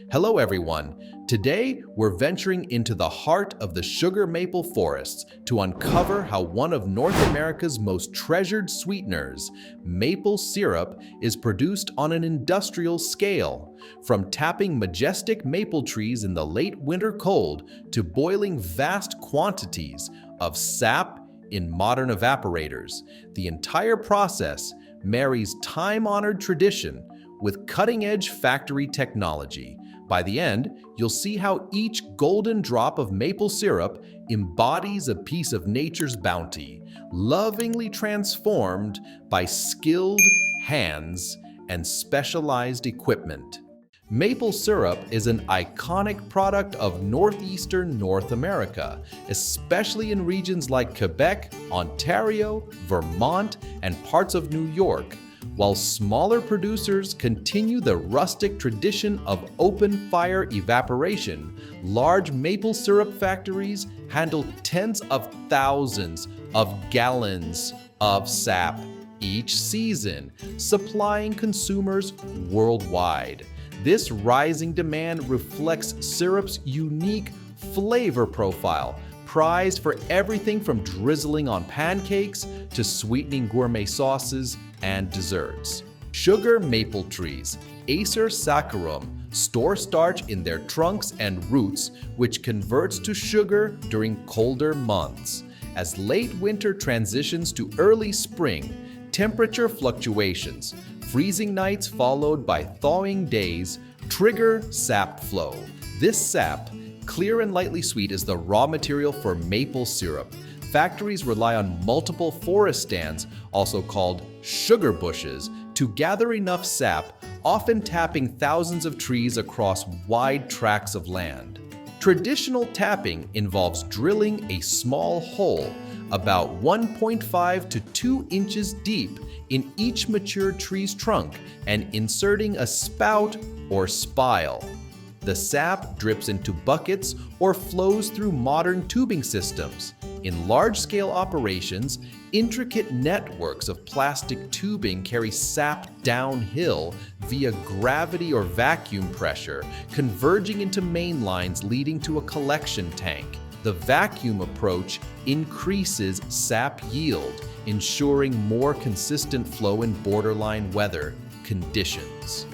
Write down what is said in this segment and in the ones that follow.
Hello everyone! Today we're venturing into the heart of the sugar maple forests to uncover how one of North America's most treasured sweeteners, maple syrup, is produced on an industrial scale. From tapping majestic maple trees in the late winter cold to boiling vast quantities of sap in modern evaporators, the entire process marries time-honored tradition with cutting-edge factory technology. By the end, you'll see how each golden drop of maple syrup embodies a piece of nature's bounty, lovingly transformed by skilled hands and specialized equipment. Maple syrup is an iconic product of northeastern North America, especially in regions like Quebec, Ontario, Vermont, and parts of New York. While smaller producers continue the rustic tradition of open-fire evaporation, large maple syrup factories handle tens of thousands of gallons of sap each season, supplying consumers worldwide. This rising demand reflects syrup's unique flavor profile, prized for everything from drizzling on pancakes to sweetening gourmet sauces and desserts. Sugar maple trees, Acer saccharum, store starch in their trunks and roots, which converts to sugar during colder months. As late winter transitions to early spring, temperature fluctuations, freezing nights followed by thawing days, trigger sap flow. This sap, clear and lightly sweet, is the raw material for maple syrup. Factories rely on multiple forest stands, also called sugar bushes, to gather enough sap, often tapping thousands of trees across wide tracts of land. Traditional tapping involves drilling a small hole about 1.5 to 2 inches deep in each mature tree's trunk and inserting a spout or spile. The sap drips into buckets or flows through modern tubing systems. In large-scale operations, intricate networks of plastic tubing carry sap downhill via gravity or vacuum pressure, converging into main lines leading to a collection tank. The vacuum approach increases sap yield, ensuring more consistent flow in borderline weather conditions.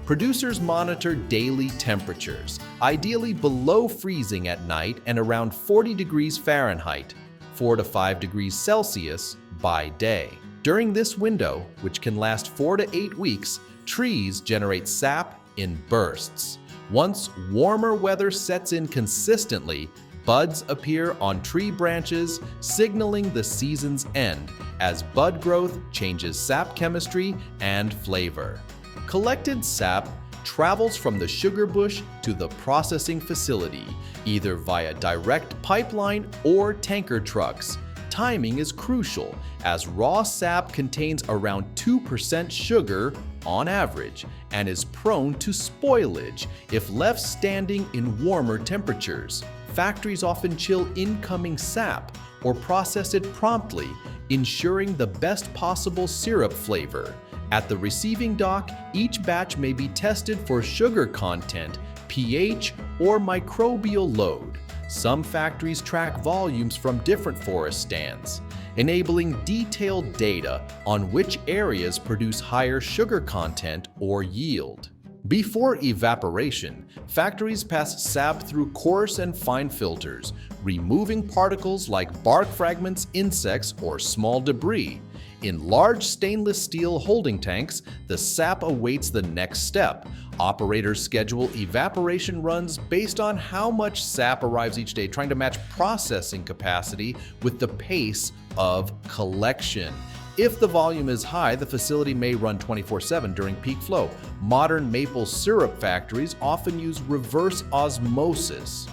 Producers monitor daily temperatures, ideally below freezing at night and around 40 degrees Fahrenheit, 4 to 5 degrees Celsius by day. During this window, which can last 4 to 8 weeks, trees generate sap in bursts. Once warmer weather sets in consistently, buds appear on tree branches, signaling the season's end, as bud growth changes sap chemistry and flavor. Collected sap travels from the sugar bush to the processing facility, either via direct pipeline or tanker trucks. Timing is crucial, as raw sap contains around 2% sugar on average and is prone to spoilage if left standing in warmer temperatures. Factories often chill incoming sap or process it promptly, ensuring the best possible syrup flavor. At the receiving dock, each batch may be tested for sugar content, pH, or microbial load. Some factories track volumes from different forest stands, enabling detailed data on which areas produce higher sugar content or yield. Before evaporation, factories pass sap through coarse and fine filters, removing particles like bark fragments, insects, or small debris. In large stainless steel holding tanks, the sap awaits the next step. Operators schedule evaporation runs based on how much sap arrives each day, trying to match processing capacity with the pace of collection. If the volume is high, the facility may run 24/7 during peak flow. Modern maple syrup factories often use reverse osmosis,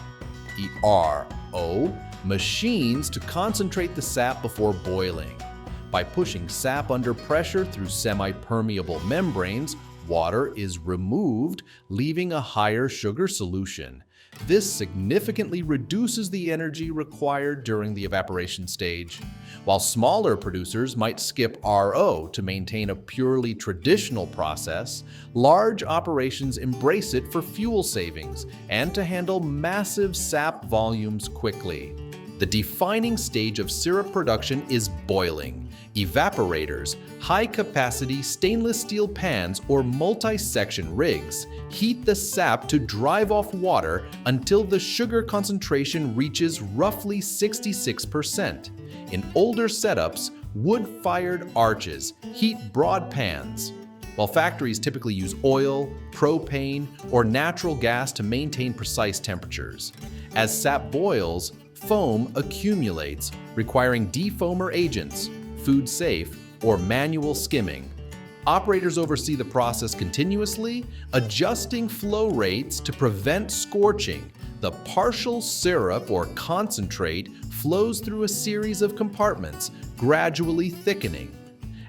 ERO, machines to concentrate the sap before boiling. By pushing sap under pressure through semi-permeable membranes, water is removed, leaving a higher sugar solution. This significantly reduces the energy required during the evaporation stage. While smaller producers might skip RO to maintain a purely traditional process, large operations embrace it for fuel savings and to handle massive sap volumes quickly. The defining stage of syrup production is boiling. Evaporators, high-capacity stainless steel pans or multi-section rigs, heat the sap to drive off water until the sugar concentration reaches roughly 66%. In older setups, wood-fired arches heat broad pans, while factories typically use oil, propane, or natural gas to maintain precise temperatures. As sap boils, foam accumulates, requiring defoamer agents, food safe, or manual skimming. Operators oversee the process continuously, adjusting flow rates to prevent scorching. The partial syrup or concentrate flows through a series of compartments, gradually thickening.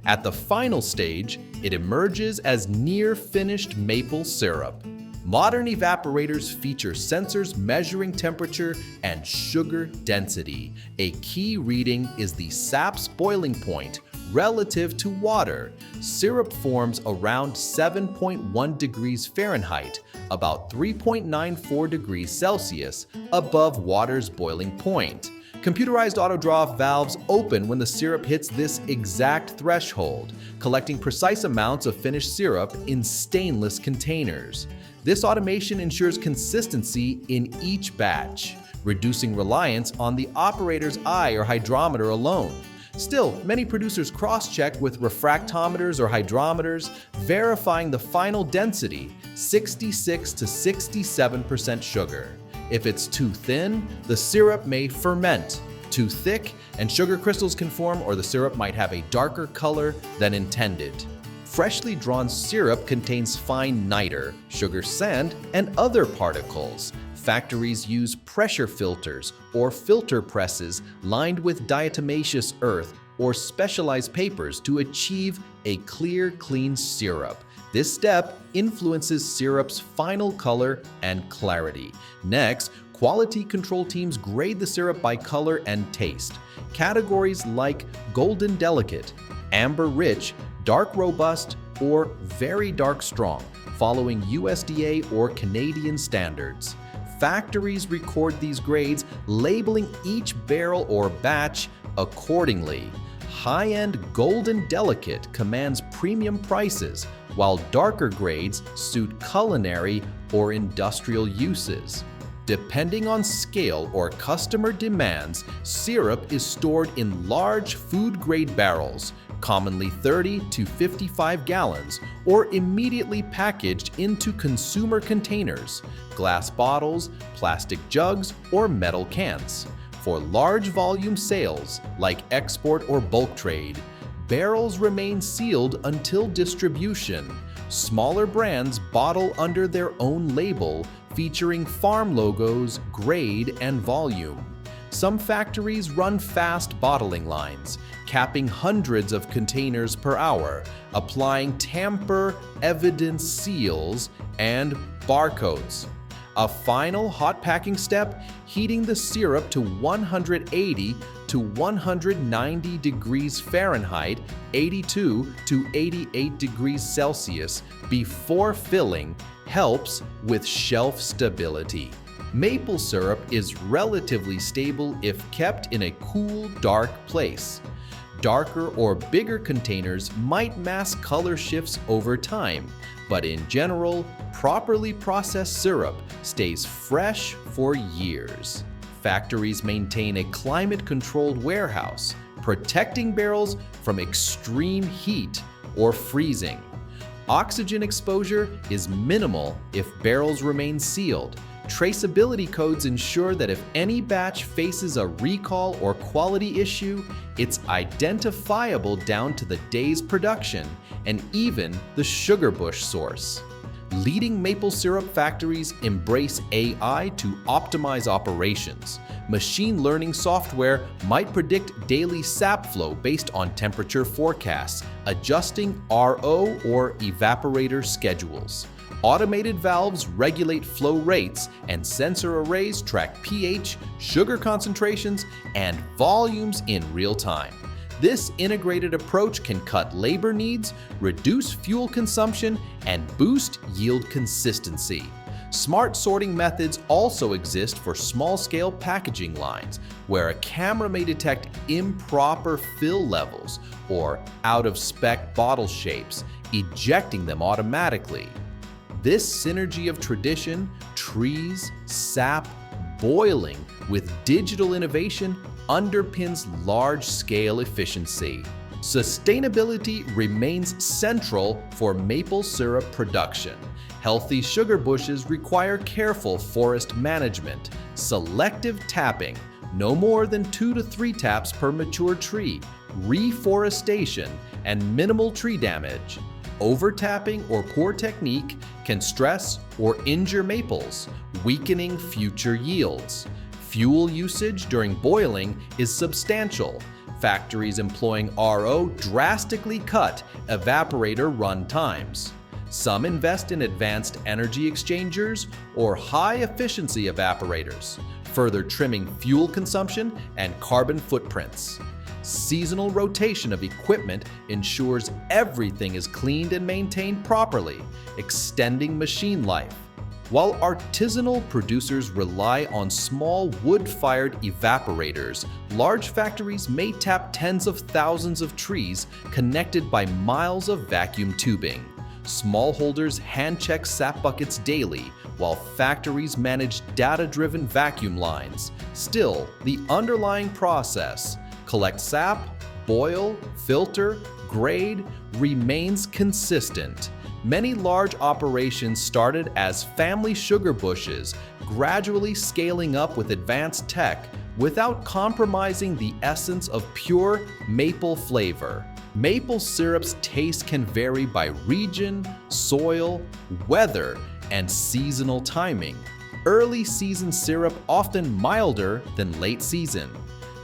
At the final stage, it emerges as near-finished maple syrup. Modern evaporators feature sensors measuring temperature and sugar density. A key reading is the sap's boiling point relative to water. Syrup forms around 7.1 degrees Fahrenheit, about 3.94 degrees Celsius, above water's boiling point. Computerized auto-draw valves open when the syrup hits this exact threshold, collecting precise amounts of finished syrup in stainless containers. This automation ensures consistency in each batch, reducing reliance on the operator's eye or hydrometer alone. Still, many producers cross-check with refractometers or hydrometers, verifying the final density, 66 to 67% sugar. If it's too thin, the syrup may ferment. Too thick, and sugar crystals can form, or the syrup might have a darker color than intended. Freshly drawn syrup contains fine niter, sugar sand, and other particles. Factories use pressure filters or filter presses lined with diatomaceous earth or specialized papers to achieve a clear, clean syrup. This step influences syrup's final color and clarity. Next, quality control teams grade the syrup by color and taste. Categories like golden delicate, amber rich, dark robust, or very dark strong, following USDA or Canadian standards. Factories record these grades, labeling each barrel or batch accordingly. High-end golden delicate commands premium prices, while darker grades suit culinary or industrial uses. Depending on scale or customer demands, syrup is stored in large food-grade barrels, commonly 30 to 55 gallons, or immediately packaged into consumer containers, glass bottles, plastic jugs, or metal cans. For large volume sales, like export or bulk trade, barrels remain sealed until distribution. Smaller brands bottle under their own label, featuring farm logos, grade, and volume. Some factories run fast bottling lines, capping hundreds of containers per hour, applying tamper evidence seals and barcodes. A final hot packing step, heating the syrup to 180 to 190 degrees Fahrenheit, 82 to 88 degrees Celsius before filling, helps with shelf stability. Maple syrup is relatively stable if kept in a cool, dark place. Darker or bigger containers might mask color shifts over time, but in general, properly processed syrup stays fresh for years. Factories maintain a climate-controlled warehouse, protecting barrels from extreme heat or freezing. Oxygen exposure is minimal if barrels remain sealed. Traceability codes ensure that if any batch faces a recall or quality issue, it's identifiable down to the day's production and even the sugar bush source. Leading maple syrup factories embrace AI to optimize operations. Machine learning software might predict daily sap flow based on temperature forecasts, adjusting RO or evaporator schedules. Automated valves regulate flow rates, and sensor arrays track pH, sugar concentrations, and volumes in real time. This integrated approach can cut labor needs, reduce fuel consumption, and boost yield consistency. Smart sorting methods also exist for small-scale packaging lines, where a camera may detect improper fill levels or out-of-spec bottle shapes, ejecting them automatically. This synergy of tradition, trees, sap, boiling with digital innovation underpins large-scale efficiency. Sustainability remains central for maple syrup production. Healthy sugar bushes require careful forest management, selective tapping, no more than 2 to 3 taps per mature tree, reforestation, and minimal tree damage. Over-tapping or poor technique can stress or injure maples, weakening future yields. Fuel usage during boiling is substantial. Factories employing RO drastically cut evaporator run times. Some invest in advanced energy exchangers or high-efficiency evaporators, further trimming fuel consumption and carbon footprints. Seasonal rotation of equipment ensures everything is cleaned and maintained properly, extending machine life. While artisanal producers rely on small wood-fired evaporators, large factories may tap tens of thousands of trees connected by miles of vacuum tubing. Smallholders hand-check sap buckets daily, while factories manage data-driven vacuum lines. Still, the underlying process, collect sap, boil, filter, grade, remains consistent. Many large operations started as family sugar bushes, gradually scaling up with advanced tech without compromising the essence of pure maple flavor. Maple syrup's taste can vary by region, soil, weather, and seasonal timing. Early season syrup often milder than late season.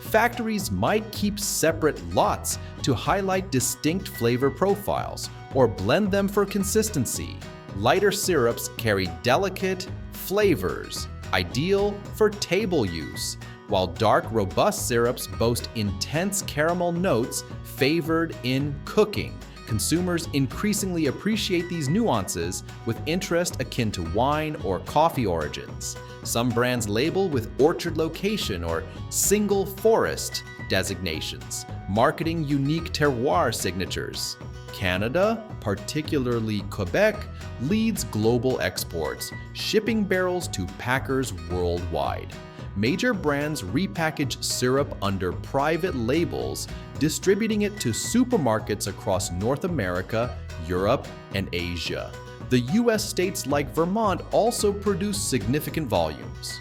Factories might keep separate lots to highlight distinct flavor profiles or blend them for consistency. Lighter syrups carry delicate flavors, ideal for table use, while dark, robust syrups boast intense caramel notes favored in cooking. Consumers increasingly appreciate these nuances with interest akin to wine or coffee origins. Some brands label with orchard location or single forest designations, marketing unique terroir signatures. Canada, particularly Quebec, leads global exports, shipping barrels to packers worldwide. Major brands repackage syrup under private labels, distributing it to supermarkets across North America, Europe, and Asia. The US states like Vermont also produce significant volumes.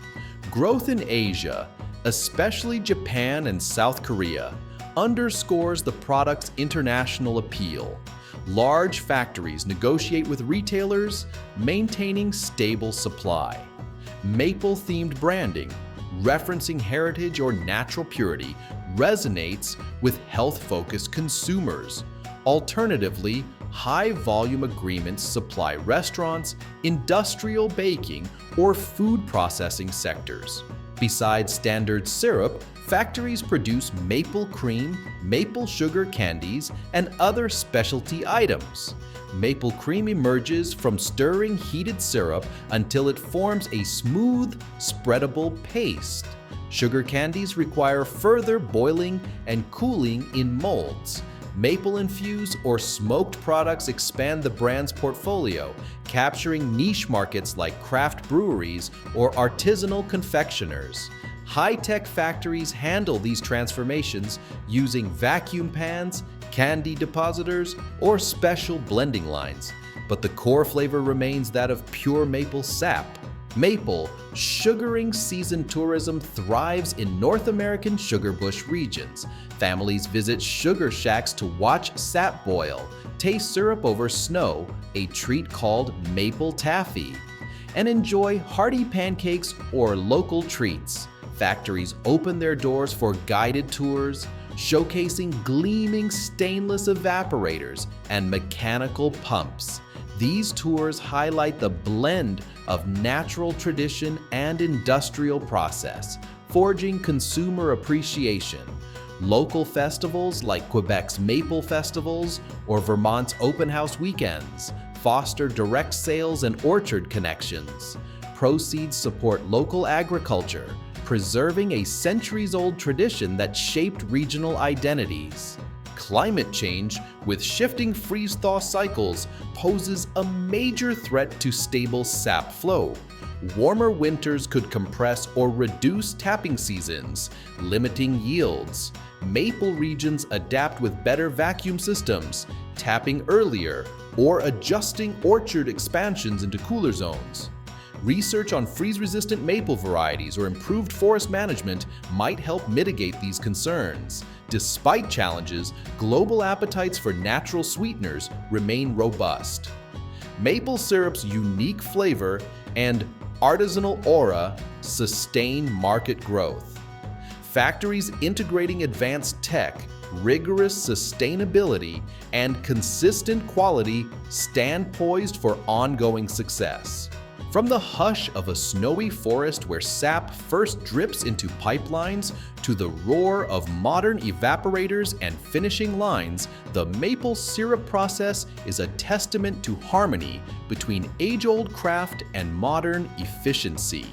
Growth in Asia, especially Japan and South Korea, underscores the product's international appeal. Large factories negotiate with retailers, maintaining stable supply. Maple-themed branding, referencing heritage or natural purity, resonates with health-focused consumers. Alternatively, high-volume agreements supply restaurants, industrial baking, or food processing sectors. Besides standard syrup, factories produce maple cream, maple sugar candies, and other specialty items. Maple cream emerges from stirring heated syrup until it forms a smooth, spreadable paste. Sugar candies require further boiling and cooling in molds. Maple-infused or smoked products expand the brand's portfolio, capturing niche markets like craft breweries or artisanal confectioners. High-tech factories handle these transformations using vacuum pans, candy depositors, or special blending lines, but the core flavor remains that of pure maple sap. Maple sugaring season tourism thrives in North American sugar bush regions. Families visit sugar shacks to watch sap boil, taste syrup over snow, a treat called maple taffy, and enjoy hearty pancakes or local treats. Factories open their doors for guided tours, showcasing gleaming stainless evaporators and mechanical pumps. These tours highlight the blend of natural tradition and industrial process, forging consumer appreciation. Local festivals like Quebec's Maple Festivals or Vermont's Open House Weekends foster direct sales and orchard connections. Proceeds support local agriculture, preserving a centuries-old tradition that shaped regional identities. Climate change, with shifting freeze-thaw cycles, poses a major threat to stable sap flow. Warmer winters could compress or reduce tapping seasons, limiting yields. Maple regions adapt with better vacuum systems, tapping earlier, or adjusting orchard expansions into cooler zones. Research on freeze-resistant maple varieties or improved forest management might help mitigate these concerns. Despite challenges, global appetites for natural sweeteners remain robust. Maple syrup's unique flavor and artisanal aura sustain market growth. Factories integrating advanced tech, rigorous sustainability, and consistent quality stand poised for ongoing success. From the hush of a snowy forest where sap first drips into pipelines to the roar of modern evaporators and finishing lines, the maple syrup process is a testament to harmony between age-old craft and modern efficiency.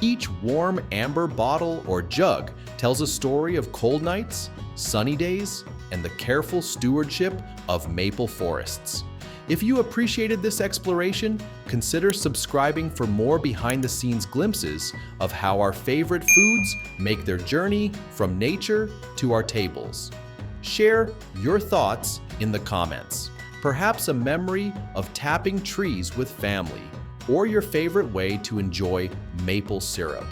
Each warm amber bottle or jug tells a story of cold nights, sunny days, and the careful stewardship of maple forests. If you appreciated this exploration, consider subscribing for more behind-the-scenes glimpses of how our favorite foods make their journey from nature to our tables. Share your thoughts in the comments. Perhaps a memory of tapping trees with family, or your favorite way to enjoy maple syrup.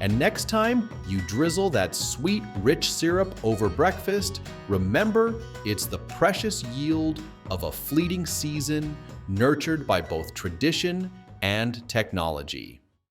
And next time you drizzle that sweet, rich syrup over breakfast, remember it's the precious yield of a fleeting season nurtured by both tradition and technology.